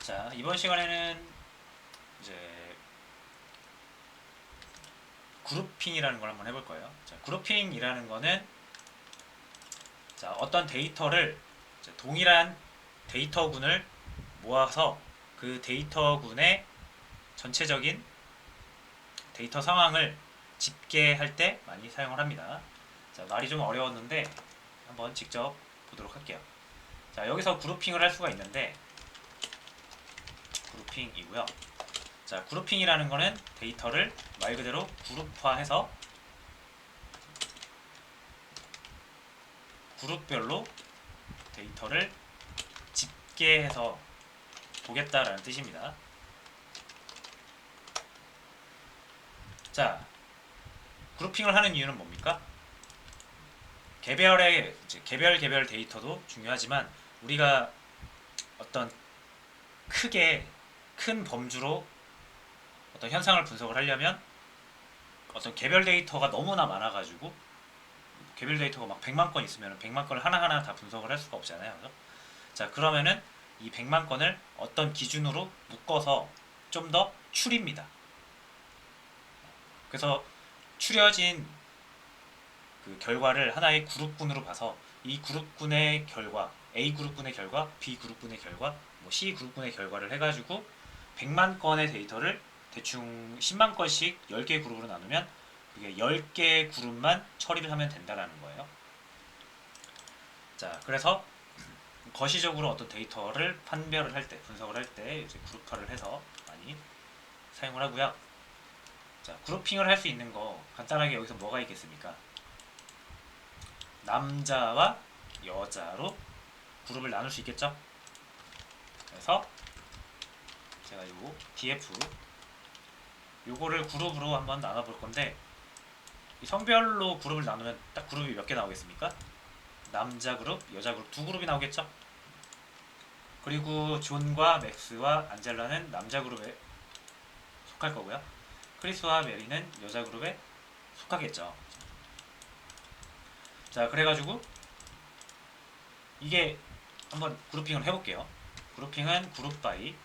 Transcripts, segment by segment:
자, 이번 시간에는 이제 그룹핑이라는 걸 한번 해볼 거예요. 자, 그룹핑이라는 거는 자, 어떤 데이터를 동일한 데이터군을 모아서 그 데이터군의 전체적인 데이터 상황을 집계할 때 많이 사용을 합니다. 자, 말이 좀 어려웠는데 한번 직접 보도록 할게요. 자, 여기서 그룹핑을 할 수가 있는데 그룹핑이고요. 자, 그룹핑이라는 거는 데이터를 말 그대로 그룹화해서 그룹별로 데이터를 집계해서 보겠다라는 뜻입니다. 자, 그룹핑을 하는 이유는 뭡니까? 개별 데이터도 중요하지만 우리가 어떤 크게 큰 범주로 어떤 현상을 분석을 하려면 어떤 개별 데이터가 너무나 많아가지고 개별 데이터가 막 100만 건 있으면 100만 건을 하나하나 다 분석을 할 수가 없잖아요. 그죠? 자, 그러면은 이 100만 건을 어떤 기준으로 묶어서 좀 더 추립니다. 그래서 추려진 그 결과를 하나의 그룹군으로 봐서 이 그룹군의 결과, A 그룹군의 결과, B 그룹군의 결과, 뭐 C 그룹군의 결과를 해가지고 100만 건의 데이터를 대충 10만 건씩 10개 그룹으로 나누면 그게 10개 그룹만 처리를 하면 된다라는 거예요. 자, 그래서 거시적으로 어떤 데이터를 판별을 할 때, 분석을 할 때 이제 그룹화를 해서 많이 사용을 하고요. 자, 그룹핑을 할 수 있는 거 간단하게 여기서 뭐가 있겠습니까? 남자와 여자로 그룹을 나눌 수 있겠죠? 그래서 제가 요 df 요거를 그룹으로 한번 나눠볼 건데 이 성별로 그룹을 나누면 딱 그룹이 몇 개 나오겠습니까? 남자 그룹, 여자 그룹 두 그룹이 나오겠죠? 그리고 존과 맥스와 안젤라는 남자 그룹에 속할 거고요. 크리스와 메리는 여자 그룹에 속하겠죠. 자, 그래가지고 이게 한번 그룹핑을 해볼게요. 그룹핑은 그룹 바이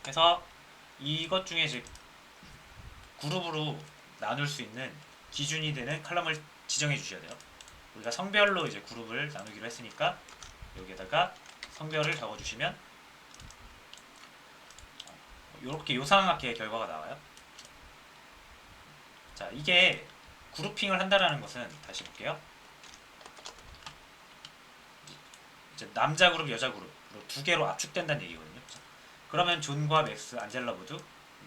해서 이것 중에 이제 그룹으로 나눌 수 있는 기준이 되는 칼럼을 지정해 주셔야 돼요. 우리가 성별로 이제 그룹을 나누기로 했으니까 여기에다가 성별을 적어 주시면 이렇게 요상하게 결과가 나와요. 자, 이게 그룹핑을 한다라는 것은 다시 볼게요. 이제 남자 그룹, 여자 그룹으로 두 개로 압축된다는 얘기거든요. 그러면 존과 맥스, 안젤라 모두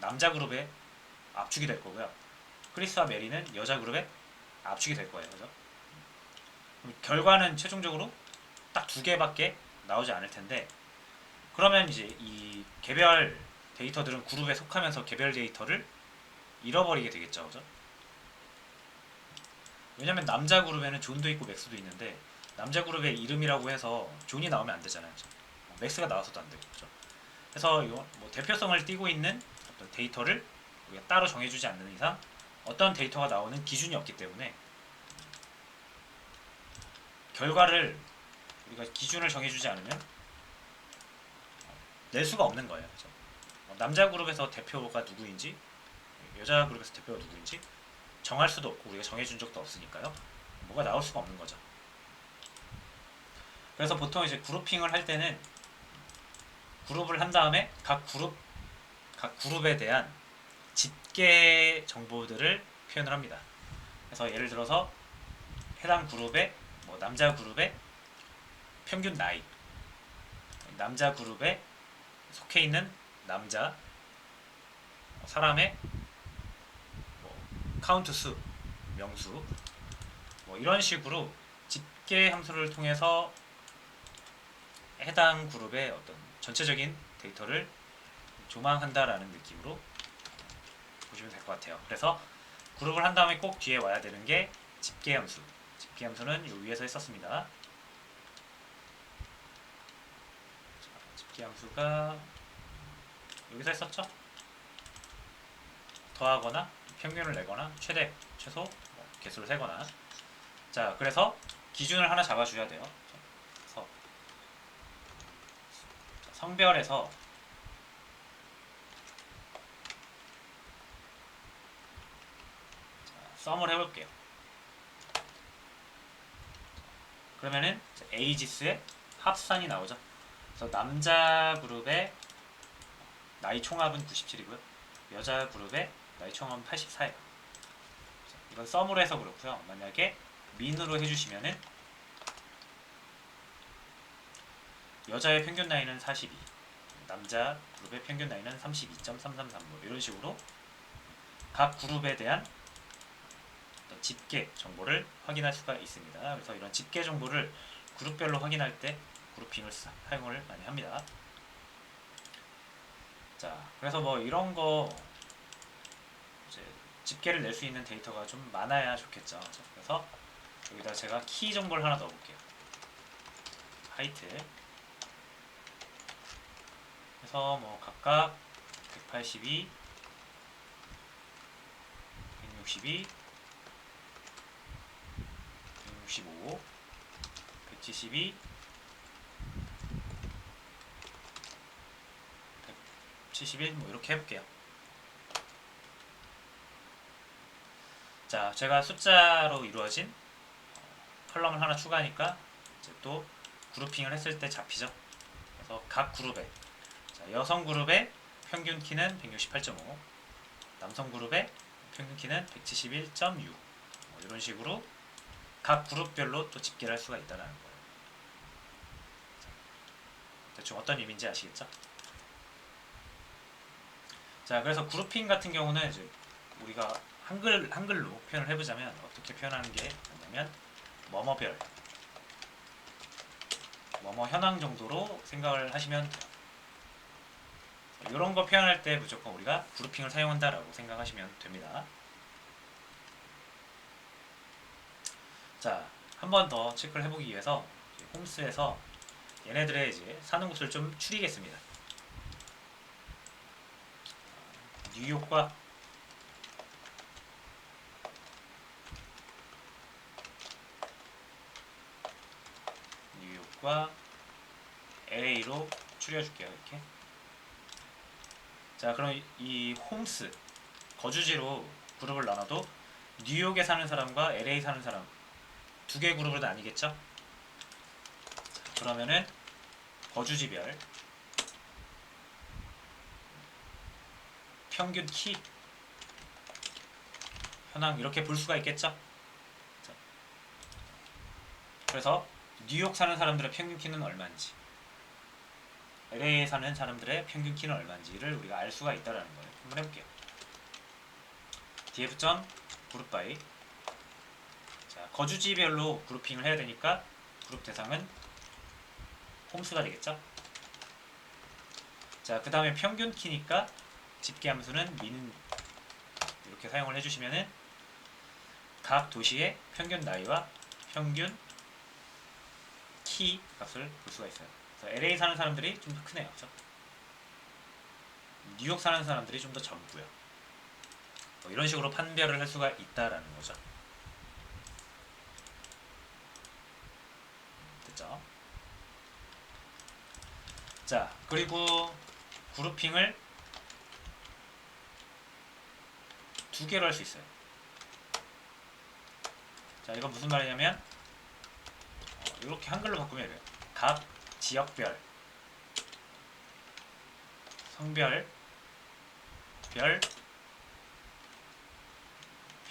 남자 그룹에 압축이 될 거고요. 크리스와 메리는 여자 그룹에 압축이 될 거예요. 그죠? 결과는 최종적으로 딱 두 개밖에 나오지 않을 텐데 그러면 이제 이 개별 데이터들은 그룹에 속하면서 개별 데이터를 잃어버리게 되겠죠. 그죠? 왜냐면 남자 그룹에는 존도 있고 맥스도 있는데 남자 그룹의 이름이라고 해서 존이 나오면 안 되잖아요. 그죠? 맥스가 나와서도 안 되고. 그죠? 그래서 뭐 대표성을 띠고 있는 어떤 데이터를 우리가 따로 정해주지 않는 이상 어떤 데이터가 나오는 기준이 없기 때문에 결과를 우리가 기준을 정해주지 않으면 낼 수가 없는 거예요. 그죠? 남자 그룹에서 대표가 누구인지 여자 그룹에서 대표가 누구인지 정할 수도 없고 우리가 정해준 적도 없으니까요. 뭐가 나올 수가 없는 거죠. 그래서 보통 이제 그룹핑을 할 때는 그룹을 한 다음에 각 그룹에 대한 집계 정보들을 표현을 합니다. 그래서 예를 들어서 해당 그룹의 뭐 남자 그룹의 평균 나이, 남자 그룹에 속해 있는 남자 사람의 뭐 카운트 수, 명수 뭐 이런 식으로 집계 함수를 통해서 해당 그룹의 어떤 전체적인 데이터를 조망한다라는 느낌으로 보시면 될 것 같아요. 그래서 그룹을 한 다음에 꼭 뒤에 와야 되는 게 집계 함수. 집계 함수는 요 위에서 했었습니다. 집계 함수가 여기서 했었죠? 더하거나 평균을 내거나 최대, 최소, 개수를 세거나. 자, 그래서 기준을 하나 잡아줘야 돼요. 그래서 성별에서 썸을 해볼게요. 그러면은 에이지스의 합산이 나오죠. 그래서 남자 그룹의 나이 총합은 97이고요. 여자 그룹의 나이 총합은 84예요. 이건 썸으로 해서 그렇고요. 만약에 민으로 해주시면은 여자의 평균 나이는 42, 남자 그룹의 평균 나이는 32.333 이런 식으로 각 그룹에 대한 집계 정보를 확인할 수가 있습니다. 그래서 이런 집계 정보를 그룹별로 확인할 때 그룹핑을 사용을 많이 합니다. 자, 그래서 뭐 이런 거 이제 집계를 낼 수 있는 데이터가 좀 많아야 좋겠죠. 자, 그래서 여기다 제가 키 정보를 하나 넣어볼게요. 하이트. 그래서 뭐 각각 182, 162, 165, 172, 171 뭐 이렇게 해볼게요. 자, 제가 숫자로 이루어진 컬럼을 하나 추가하니까 이제 또 그룹핑을 했을 때 잡히죠. 그래서 각 그룹에 자, 여성 그룹의 평균 키는 168.5, 남성 그룹의 평균 키는 171.6 뭐 이런 식으로 각 그룹별로 또 집계를 할 수가 있다는 거예요. 대충 어떤 의미인지 아시겠죠? 자, 그래서 그룹핑 같은 경우는 이제 우리가 한글로 표현을 해보자면 어떻게 표현하는 게 뭐냐면 뭐뭐별, 뭐뭐 현황 정도로 생각을 하시면 돼요. 이런 거 표현할 때 무조건 우리가 그룹핑을 사용한다라고 생각하시면 됩니다. 자, 한 번 더 체크를 해보기 위해서 홈스에서 얘네들의 이제 사는 곳을 좀 추리겠습니다. 뉴욕과 LA로 추려줄게요. 이렇게. 자, 그럼 이 홈스 거주지로 그룹을 나눠도 뉴욕에 사는 사람과 LA 사는 사람 두 개 그룹으로 나뉘겠죠? 그러면은 거주지별 평균 키 현황 이렇게 볼 수가 있겠죠? 자, 그래서 뉴욕 사는 사람들의 평균 키는 얼마인지 LA에 사는 사람들의 평균 키는 얼마인지를 우리가 알 수가 있다는 거예요. 한번 해볼게요. df. 그룹 바이 자, 거주지별로 그룹핑을 해야 되니까 그룹 대상은 홈스가 되겠죠? 자, 그 다음에 평균 키니까 집계 함수는 min 이렇게 사용을 해주시면은 각 도시의 평균 나이와 평균 키 값을 볼 수가 있어요. 그래서 LA 사는 사람들이 좀 더 크네요. 그렇죠? 뉴욕 사는 사람들이 좀 더 적고요. 뭐 이런 식으로 판별을 할 수가 있다라는 거죠. 됐죠? 자, 그리고 그룹핑을 두 개로 할 수 있어요. 자, 이건 무슨 말이냐면 이렇게 한글로 바꾸면 돼요. 각 지역별, 성별, 별,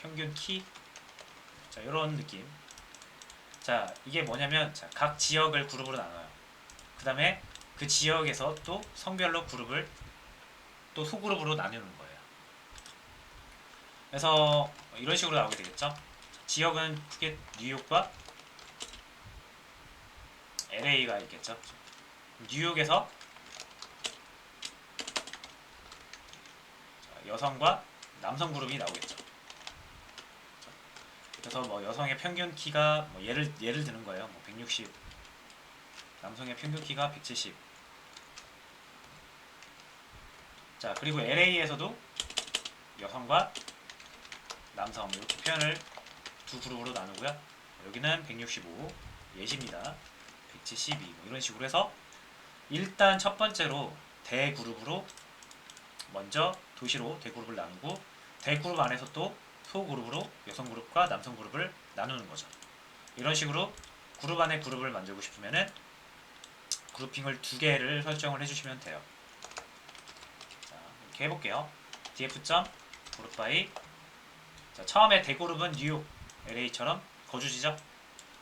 평균 키, 자, 이런 느낌. 자, 이게 뭐냐면 자, 각 지역을 그룹으로 나눠요. 그 다음에 그 지역에서 또 성별로 그룹을 또 소그룹으로 나누는 거예요. 그래서 이런 식으로 나오게 되겠죠. 지역은 크게 뉴욕과 LA가 있겠죠. 뉴욕에서 여성과 남성 그룹이 나오겠죠. 그래서 뭐 여성의 평균 키가 뭐 예를 드는 거예요. 뭐 160, 남성의 평균 키가 170. 자, 그리고 LA에서도 여성과 남성 이렇게 표현을 두 그룹으로 나누고요. 여기는 165 예시입니다. 172 뭐 이런 식으로 해서 일단 첫 번째로 대그룹으로 먼저 도시로 대그룹을 나누고 대그룹 안에서 또 소그룹으로 여성그룹과 남성그룹을 나누는 거죠. 이런 식으로 그룹 안에 그룹을 만들고 싶으면은 그룹핑을 두 개를 설정을 해주시면 돼요. 자, 이렇게 해볼게요. df. 그룹 바이. 자, 처음에 대그룹은 뉴욕, LA처럼 거주지죠.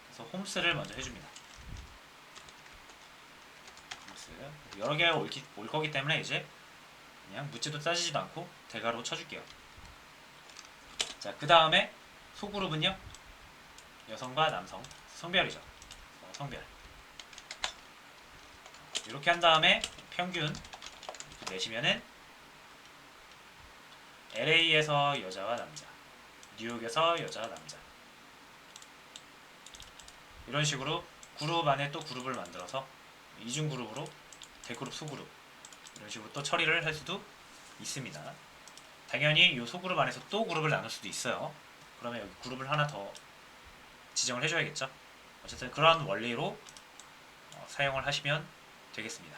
그래서 홈스를 먼저 해줍니다. 홈스. 여러 개가 올 거기 때문에 이제 그냥 묻지도 따지지도 않고 대괄호 쳐줄게요. 자, 그 다음에 소그룹은요, 여성과 남성, 성별이죠. 성별. 이렇게 한 다음에 평균 이렇게 내시면은 LA에서 여자와 남자, 뉴욕에서 여자와 남자, 이런 식으로 그룹 안에 또 그룹을 만들어서 이중 그룹으로 대그룹, 소그룹 이런 식으로 또 처리를 할 수도 있습니다. 당연히 이 소그룹 안에서 또 그룹을 나눌 수도 있어요. 그러면 여기 그룹을 하나 더 지정을 해줘야겠죠. 어쨌든 그런 원리로 사용을 하시면 되겠습니다.